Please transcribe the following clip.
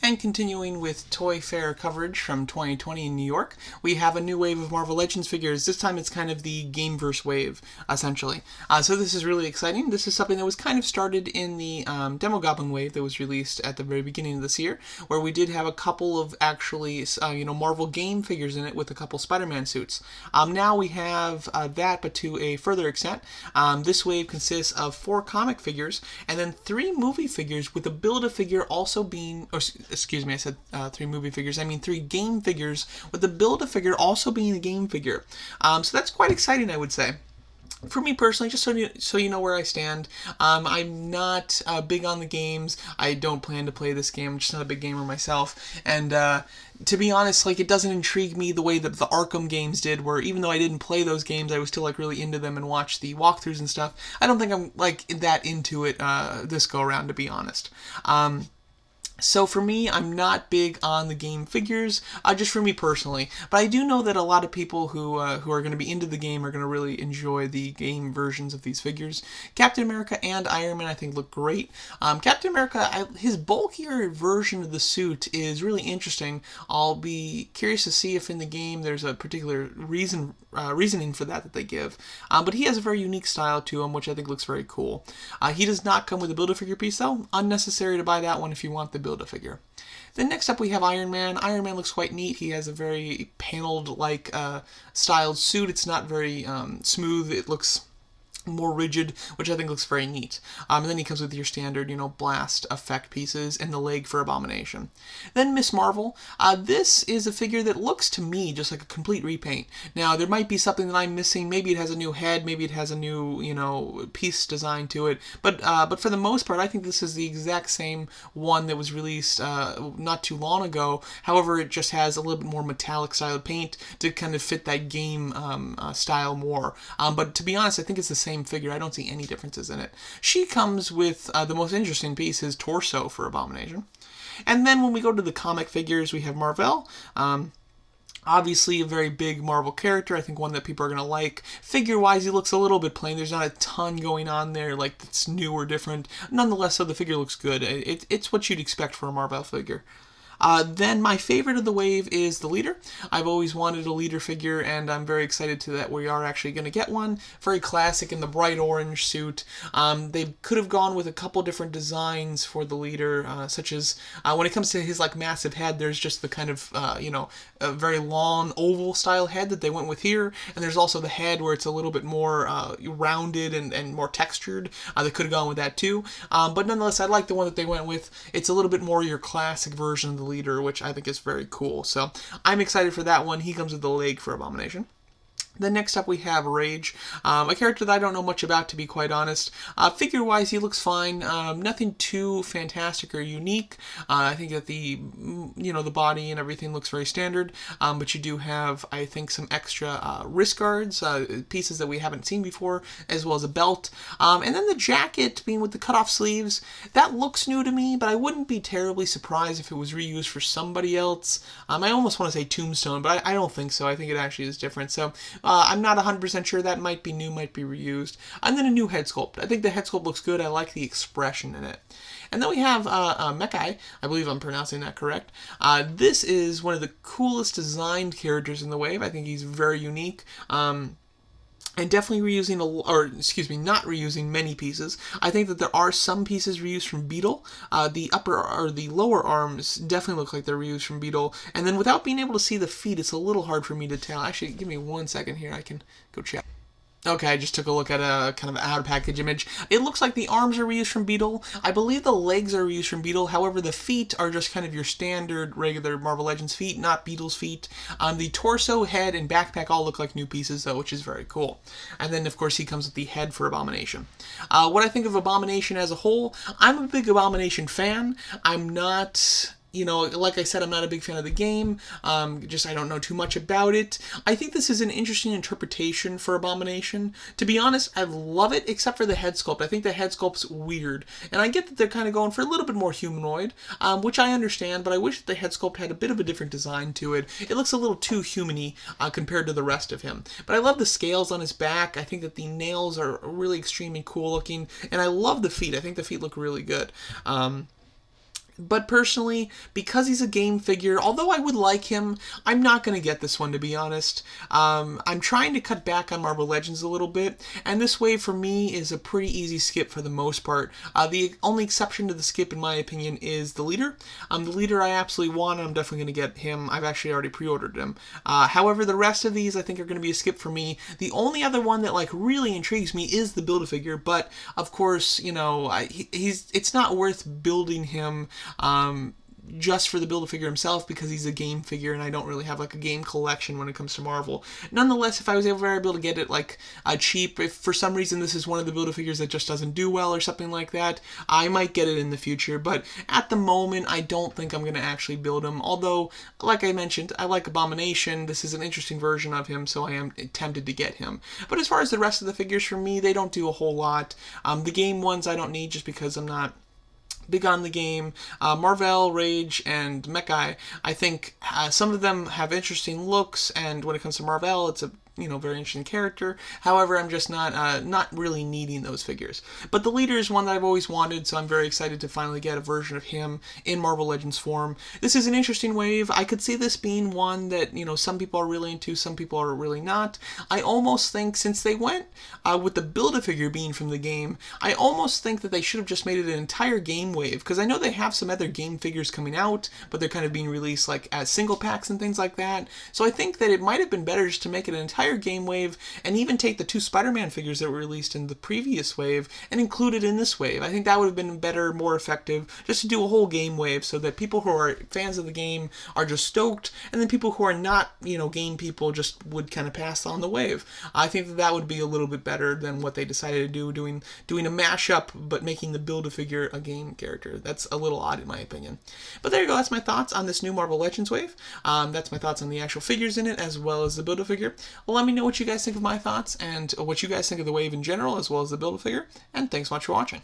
And continuing with Toy Fair coverage from 2020 in New York, we have a new wave of Marvel Legends figures. This time it's kind of the Gameverse wave, essentially. So this is really exciting. This is something that was kind of started in the Demo Goblin wave that was released at the very beginning of this year, where we did have a couple of actually, Marvel game figures in it with a couple Spider-Man suits. Now we have that, but to a further extent. This wave consists of 4 comic figures and then 3 movie figures, with the Build-A-Figure also being, excuse me, I said 3 movie figures. I mean 3 game figures, with the Build-A-Figure also being a game figure. So that's quite exciting, I would say. For me personally, just so you know where I stand, I'm not big on the games. I don't plan to play this game. I'm just not a big gamer myself. And to be honest, it doesn't intrigue me the way that the Arkham games did, where even though I didn't play those games, I was still really into them and watched the walkthroughs and stuff. I don't think I'm that into it this go around, to be honest. So for me, I'm not big on the game figures, just for me personally. But I do know that a lot of people who are going to be into the game are going to really enjoy the game versions of these figures. Captain America and Iron Man, I think, look great. Captain America, his bulkier version of the suit is really interesting. I'll be curious to see if in the game there's a particular reasoning for that they give. But he has a very unique style to him, which I think looks very cool. He does not come with a Build-A-Figure piece, though. Unnecessary to buy that one if you want the Build-A-Figure. Then next up we have Iron Man. Iron Man looks quite neat. He has a very paneled-like styled suit. It's not very smooth. It looks more rigid, which I think looks very neat. And then he comes with your standard, blast effect pieces and the leg for Abomination. Then Miss Marvel. This is a figure that looks to me just like a complete repaint. Now, there might be something that I'm missing. Maybe it has a new head. Maybe it has a new, piece design to it. But for the most part, I think this is the exact same one that was released not too long ago. However, it just has a little bit more metallic style paint to kind of fit that game style more. But to be honest, I think it's the same figure. I don't see any differences in it. She comes with the most interesting piece, his torso for Abomination. And then when we go to the comic figures, we have Marvel. Obviously a very big Marvel character. I think one that people are going to like. Figure-wise, he looks a little bit plain. There's not a ton going on there that's new or different. Nonetheless, so the figure looks good. It's what you'd expect for a Marvel figure. Then my favorite of the wave is the leader. I've always wanted a leader figure, and I'm very excited that we are actually going to get one. Very classic in the bright orange suit. They could have gone with a couple different designs for the leader, such as when it comes to his massive head, there's just the kind of a very long oval style head that they went with here, and there's also the head where it's a little bit more rounded and more textured. They could have gone with that too, but nonetheless, I like the one that they went with. It's a little bit more your classic version of the leader, which I think is very cool. So I'm excited for that one. He comes with the leg for Abomination. Then next up we have Rage, a character that I don't know much about, to be quite honest. Figure-wise, he looks fine. Nothing too fantastic or unique. I think that the body and everything looks very standard. But you do have, I think, some extra wrist guards, pieces that we haven't seen before, as well as a belt. And then the jacket, being with the cut-off sleeves, that looks new to me, but I wouldn't be terribly surprised if it was reused for somebody else. I almost want to say Tombstone, but I don't think so. I think it actually is different. So I'm not 100% sure. That might be new, might be reused. And then a new head sculpt. I think the head sculpt looks good. I like the expression in it. And then we have Mekai. I believe I'm pronouncing that correct. This is one of the coolest designed characters in the wave. I think he's very unique. And definitely not reusing many pieces. I think that there are some pieces reused from Beetle. The upper or the lower arms definitely look like they're reused from Beetle. And then without being able to see the feet, it's a little hard for me to tell. Actually, give me 1 second here. I can go check. Okay, I just took a look at a kind of out-of-package image. It looks like the arms are reused from Beetle. I believe the legs are reused from Beetle. However, the feet are just kind of your standard, regular Marvel Legends feet, not Beetle's feet. The torso, head, and backpack all look like new pieces, though, which is very cool. And then, of course, he comes with the head for Abomination. What I think of Abomination as a whole, I'm a big Abomination fan. I'm not... like I said, I'm not a big fan of the game. I don't know too much about it. I think this is an interesting interpretation for Abomination. To be honest, I love it, except for the head sculpt. I think the head sculpt's weird. And I get that they're kind of going for a little bit more humanoid, which I understand, but I wish that the head sculpt had a bit of a different design to it. It looks a little too human-y compared to the rest of him. But I love the scales on his back. I think that the nails are really extremely cool looking. And I love the feet. I think the feet look really good. But personally, because he's a game figure, although I would like him, I'm not going to get this one, to be honest. I'm trying to cut back on Marvel Legends a little bit, and this wave for me is a pretty easy skip for the most part. The only exception to the skip, in my opinion, is the leader. The leader I absolutely want, and I'm definitely going to get him. I've actually already pre-ordered him. However, the rest of these I think are going to be a skip for me. The only other one that like really intrigues me is the Build-A-Figure, but of course, you know, it's not worth building him just for the Build-A-Figure himself, because he's a game figure and I don't really have like a game collection when it comes to Marvel. Nonetheless, if I was ever able to get it like cheap, if for some reason this is one of the Build-A-Figures that just doesn't do well or something like that, I might get it in the future, but at the moment I don't think I'm going to actually build him, although, like I mentioned, I like Abomination. This is an interesting version of him, so I am tempted to get him. But as far as the rest of the figures, for me, they don't do a whole lot. The game ones I don't need just because I'm not big on the game. Marvel, Rage, and Mechai, I think some of them have interesting looks, and when it comes to Marvel, it's a very interesting character. However, I'm just not really needing those figures. But the leader is one that I've always wanted, so I'm very excited to finally get a version of him in Marvel Legends form. This is an interesting wave. I could see this being one that, some people are really into, some people are really not. I almost think, since they went with the Build-A-Figure being from the game, I almost think that they should have just made it an entire game wave, because I know they have some other game figures coming out, but they're kind of being released like as single packs and things like that. So I think that it might have been better just to make it an entire game wave, and even take the 2 Spider-Man figures that were released in the previous wave and include it in this wave. I think that would have been better, more effective, just to do a whole game wave, so that people who are fans of the game are just stoked, and then people who are not, game people just would kind of pass on the wave. I think that would be a little bit better than what they decided to do, doing a mashup, but making the Build-A-Figure a game character. That's a little odd in my opinion. But there you go, that's my thoughts on this new Marvel Legends wave. That's my thoughts on the actual figures in it, as well as the Build-A-Figure. Well, let me know what you guys think of my thoughts, and what you guys think of the wave in general, as well as the Build-A-Figure, and thanks so much for watching.